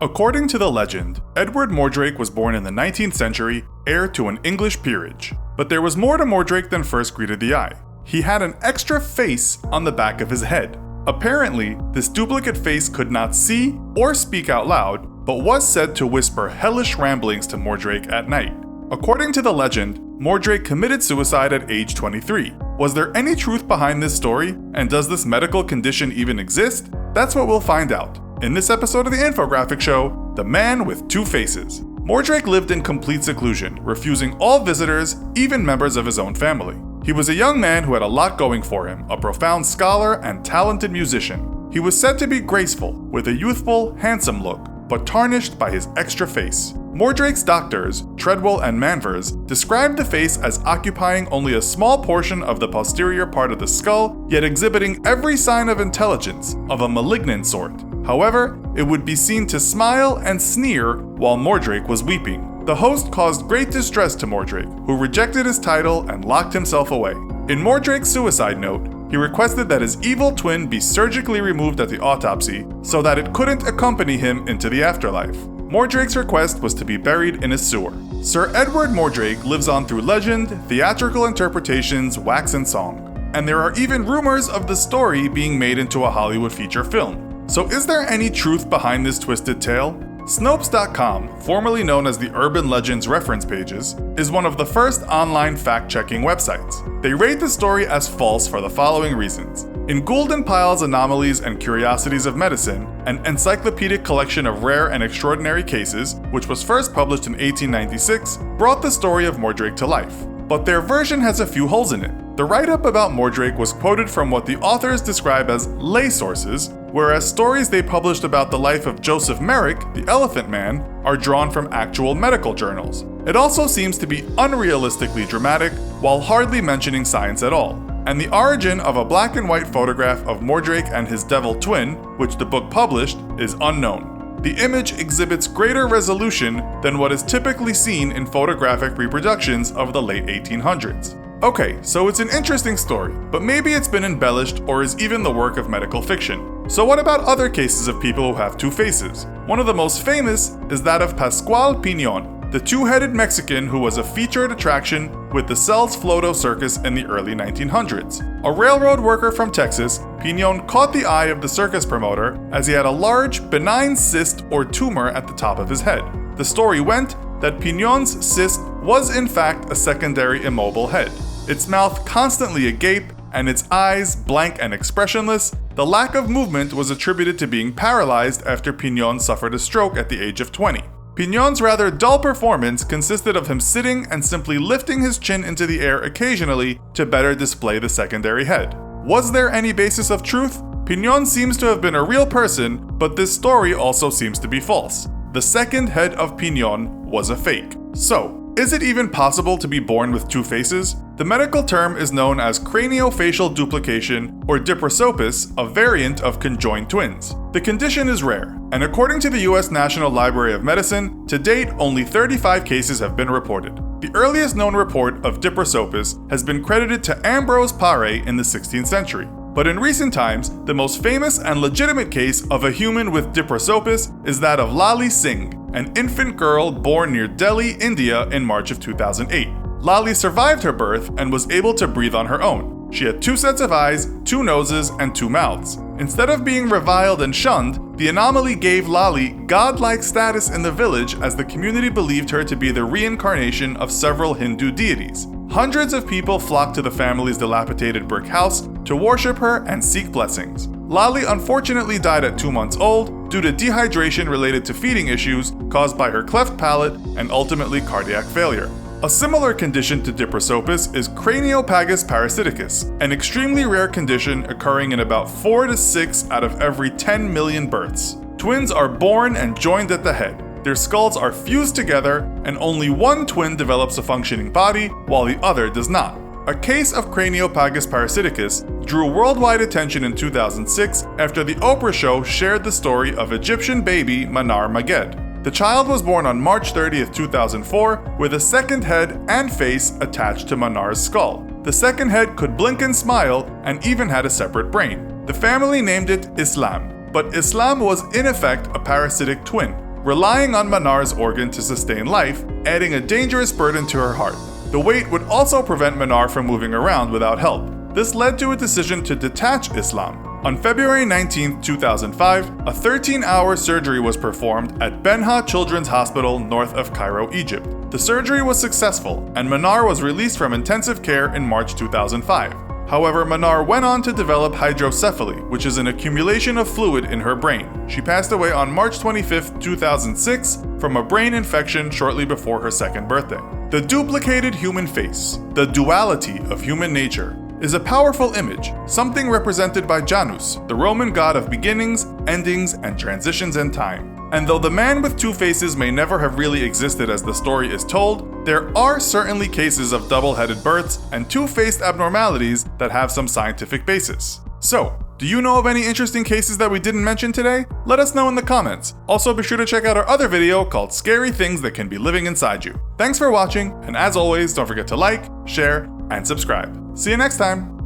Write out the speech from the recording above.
According to the legend, Edward Mordake was born in the 19th century, heir to an English peerage. But there was more to Mordrake than first greeted the eye. He had an extra face on the back of his head. Apparently, this duplicate face could not see or speak out loud, but was said to whisper hellish ramblings to Mordrake at night. According to the legend, Mordrake committed suicide at age 23. Was there any truth behind this story, and does this medical condition even exist? That's what we'll find out in this episode of the Infographics show, The Man with Two Faces. Mordrake lived in complete seclusion, refusing all visitors, even members of his own family. He was a young man who had a lot going for him, a profound scholar and talented musician. He was said to be graceful, with a youthful, handsome look, but tarnished by his extra face. Mordrake's doctors, Treadwell and Manvers, described the face as occupying only a small portion of the posterior part of the skull, yet exhibiting every sign of intelligence, of a malignant sort. However, it would be seen to smile and sneer while Mordrake was weeping. The host caused great distress to Mordrake, who rejected his title and locked himself away. In Mordrake's suicide note, he requested that his evil twin be surgically removed at the autopsy so that it couldn't accompany him into the afterlife. Mordrake's request was to be buried in a sewer. Sir Edward Mordake lives on through legend, theatrical interpretations, wax and song. And there are even rumors of the story being made into a Hollywood feature film. So is there any truth behind this twisted tale? Snopes.com, formerly known as the Urban Legends Reference Pages, is one of the first online fact-checking websites. They rate the story as false for the following reasons. In Gould and Pyle's Anomalies and Curiosities of Medicine, an encyclopedic collection of rare and extraordinary cases, which was first published in 1896, brought the story of Mordrake to life. But their version has a few holes in it. The write-up about Mordrake was quoted from what the authors describe as lay sources, whereas stories they published about the life of Joseph Merrick, the Elephant Man, are drawn from actual medical journals. It also seems to be unrealistically dramatic, while hardly mentioning science at all. And the origin of a black and white photograph of Mordrake and his devil twin, which the book published, is unknown. The image exhibits greater resolution than what is typically seen in photographic reproductions of the late 1800s. Okay, so it's an interesting story, but maybe it's been embellished or is even the work of medical fiction. So what about other cases of people who have two faces? One of the most famous is that of Pascual Piñon, the two-headed Mexican who was a featured attraction with the Cells Floto Circus in the early 1900s. A railroad worker from Texas, Piñon caught the eye of the circus promoter as he had a large, benign cyst or tumor at the top of his head. The story went that Piñon's cyst was in fact a secondary immobile head. Its mouth constantly agape, and its eyes blank and expressionless. The lack of movement was attributed to being paralyzed after Piñon suffered a stroke at the age of 20. Piñon's rather dull performance consisted of him sitting and simply lifting his chin into the air occasionally to better display the secondary head. Was there any basis of truth? Piñon seems to have been a real person, but this story also seems to be false. The second head of Piñon was a fake. So, is it even possible to be born with two faces? The medical term is known as craniofacial duplication or diprosopis, a variant of conjoined twins. The condition is rare, and according to the US National Library of Medicine, to date only 35 cases have been reported. The earliest known report of diprosopis has been credited to Ambrose Paré in the 16th century. But in recent times, the most famous and legitimate case of a human with diprosopis is that of Lali Singh, an infant girl born near Delhi, India in March of 2008. Lali survived her birth and was able to breathe on her own. She had two sets of eyes, two noses, and two mouths. Instead of being reviled and shunned, the anomaly gave Lali godlike status in the village as the community believed her to be the reincarnation of several Hindu deities. Hundreds of people flocked to the family's dilapidated brick house to worship her and seek blessings. Lali unfortunately died at 2 months old due to dehydration related to feeding issues caused by her cleft palate and ultimately cardiac failure. A similar condition to diprosopis is Cranial Pagis parasiticus, an extremely rare condition occurring in about 4 to 6 out of every 10 million births. Twins are born and joined at the head. Their skulls are fused together, and only one twin develops a functioning body, while the other does not. A case of Cranial Pagis parasiticus drew worldwide attention in 2006 after the Oprah show shared the story of Egyptian baby Manar Maged. The child was born on March 30th, 2004, with a second head and face attached to Manar's skull. The second head could blink and smile, and even had a separate brain. The family named it Islam, but Islam was in effect a parasitic twin. relying on Manar's organ to sustain life, adding a dangerous burden to her heart. The weight would also prevent Manar from moving around without help. This led to a decision to detach Islam. On February 19, 2005, a 13-hour surgery was performed at Benha Children's Hospital north of Cairo, Egypt. The surgery was successful, and Manar was released from intensive care in March 2005. However, Manar went on to develop hydrocephaly, which is an accumulation of fluid in her brain. She passed away on March 25, 2006 from a brain infection shortly before her second birthday. The duplicated human face, the duality of human nature, is a powerful image, something represented by Janus, the Roman god of beginnings, endings, and transitions in time. And though the man with two faces may never have really existed as the story is told, there are certainly cases of double-headed births and two-faced abnormalities that have some scientific basis. So, do you know of any interesting cases that we didn't mention today? Let us know in the comments. Also, be sure to check out our other video called Scary Things That Can Be Living Inside You. Thanks for watching, and as always, don't forget to like, share, and subscribe. See you next time!